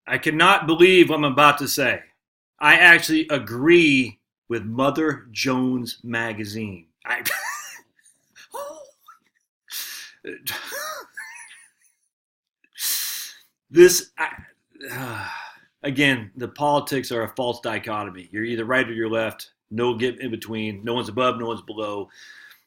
I cannot believe what I'm about to say. I actually agree with Mother Jones magazine. this I, again, the politics are a false dichotomy. You're either right or you're left. No get in between. No one's above. No one's below.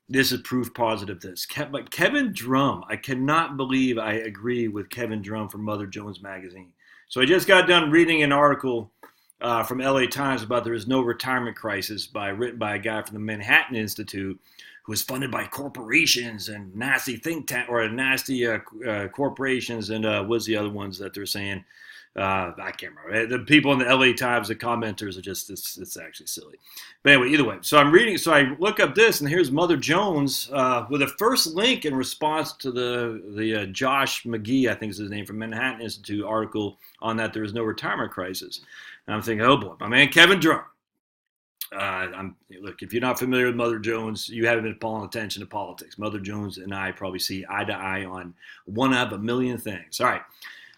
This is proof positive of this. But Kevin Drum, I cannot believe I agree with Kevin Drum from Mother Jones magazine. So I just got done reading an article from LA Times about there is no retirement crisis written by a guy from the Manhattan Institute who is funded by corporations and nasty think tank or nasty corporations and what's the other ones that they're saying? I can't remember. The people in the LA Times, the commenters are just, it's actually silly. But anyway, either way. So I'm reading, so I look up this, and here's Mother Jones with a first link in response to the Josh McGee, I think is his name, from Manhattan Institute article on that there is no retirement crisis. And I'm thinking, oh boy, my man Kevin Drum. Look, if you're not familiar with Mother Jones, you haven't been paying attention to politics. Mother Jones and I probably see eye to eye on one of a million things. All right.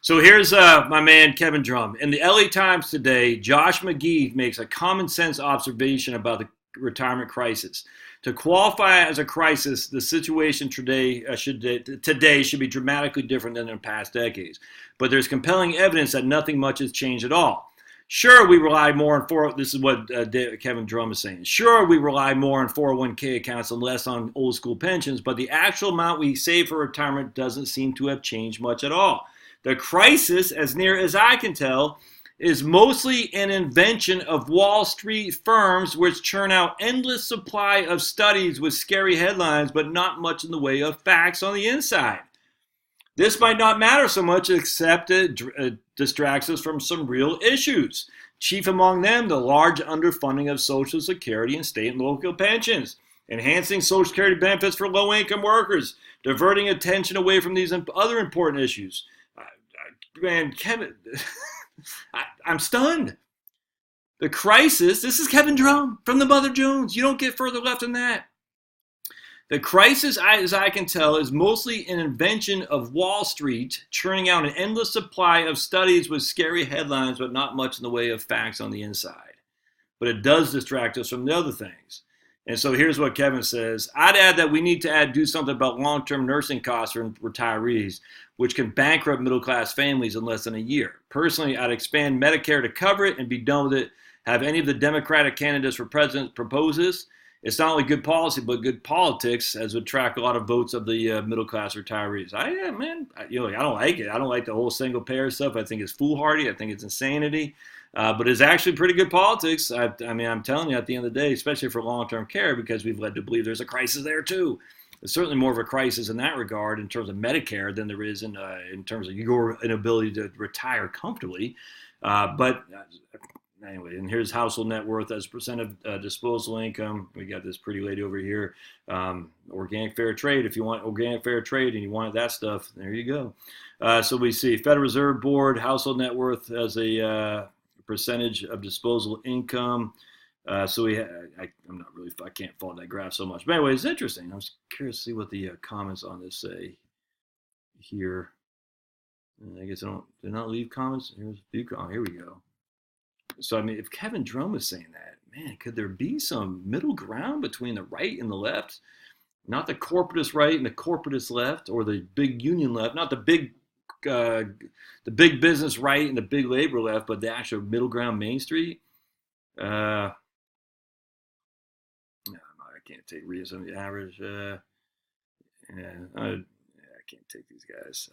So here's my man Kevin Drum. In the LA Times today, Josh McGee makes a common sense observation about the retirement crisis. To qualify as a crisis, the situation today should be dramatically different than in past decades. But there's compelling evidence that nothing much has changed at all. Sure, we rely more on this is what Kevin Drum is saying. Sure, we rely more on 401k accounts and less on old school pensions, but the actual amount we save for retirement doesn't seem to have changed much at all. The crisis, as near as I can tell, is mostly an invention of Wall Street firms which churn out endless supply of studies with scary headlines, but not much in the way of facts on the inside. This might not matter so much, except it distracts us from some real issues. Chief among them, the large underfunding of Social Security and state and local pensions, enhancing Social Security benefits for low-income workers, diverting attention away from these other important issues. Man, Kevin, I'm stunned. The crisis, this is Kevin Drum from the Mother Jones. You don't get further left than that. The crisis, as I can tell, is mostly an invention of Wall Street, churning out an endless supply of studies with scary headlines, but not much in the way of facts on the inside. But it does distract us from the other things. And so here's what Kevin says. I'd add that we need to do something about long-term nursing costs for retirees, which can bankrupt middle-class families in less than a year. Personally, I'd expand Medicare to cover it and be done with it. Have any of the Democratic candidates for president propose this? It's not only good policy, but good politics, as would attract a lot of votes of the middle-class retirees. I don't like it. I don't like the whole single-payer stuff. I think it's foolhardy. I think it's insanity. But it's actually pretty good politics. I mean, I'm telling you, at the end of the day, especially for long-term care, because we've led to believe there's a crisis there too. There's certainly more of a crisis in that regard in terms of Medicare than there is in terms of your inability to retire comfortably. But anyway, and here's household net worth as percent of disposable income. We got this pretty lady over here. Organic fair trade. If you want organic fair trade and you wanted that stuff, there you go. So we see Federal Reserve Board household net worth as a percentage of disposable income. So I'm not really, I can't follow that graph so much. But anyway, it's interesting. I was curious to see what the comments on this say here. I guess did not leave comments. Here's view. Oh, here we go. So I mean, if Kevin Drum is saying that, man, could there be some middle ground between the right and the left? Not the corporatist right and the corporatist left, or the big union left, not the big business right and the big labor left, but the actual middle ground, Main Street. No, I can't take reason the average. I can't take these guys.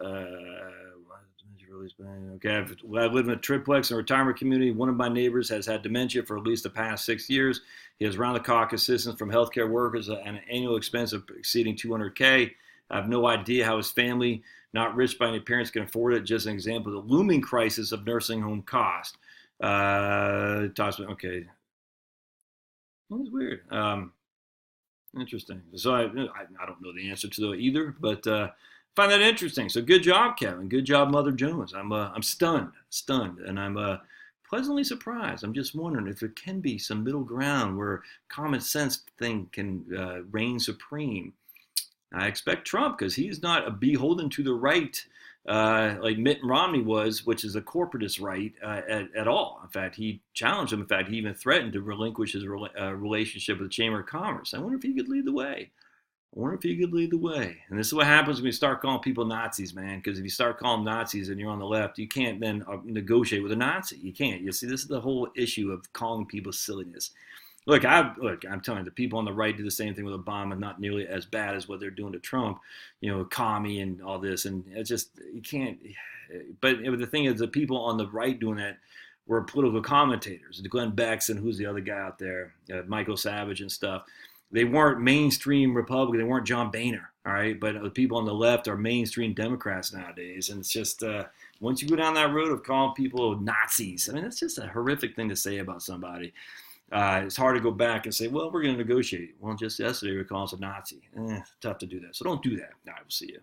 Okay, I've lived in a triplex in a retirement community. One of my neighbors has had dementia for at least the past 6 years. He has round-the-clock assistance from healthcare workers and an annual expense of exceeding $200K. I have no idea how his family, not rich by any parents, can afford it. Just an example of the looming crisis of nursing home cost. Okay. That's weird. Interesting. So I don't know the answer to that either, but find that interesting. So good job, Kevin. Good job, Mother Jones. I'm stunned, and I'm pleasantly surprised. I'm just wondering if there can be some middle ground where common sense thing can reign supreme. I expect Trump, because he's not beholden to the right like Mitt Romney was, which is a corporatist right at all. In fact, he challenged him. In fact, he even threatened to relinquish his relationship with the Chamber of Commerce. I wonder if he could lead the way. I wonder if he could lead the way. And this is what happens when you start calling people Nazis, man. Because if you start calling them Nazis and you're on the left, you can't then negotiate with a Nazi. You can't. You see, this is the whole issue of calling people silliness. Look, I'm telling you, the people on the right do the same thing with Obama, not nearly as bad as what they're doing to Trump, commie and all this. And it's just, you can't. But the thing is, the people on the right doing that were political commentators. Glenn Beck and who's the other guy out there, Michael Savage and stuff. They weren't mainstream Republicans. They weren't John Boehner, all right? But the people on the left are mainstream Democrats nowadays. And it's just, once you go down that road of calling people Nazis, I mean, that's just a horrific thing to say about somebody. It's hard to go back and say, well, we're going to negotiate. Well, just yesterday we were calling us a Nazi. Tough to do that. So don't do that. All right, we'll see you.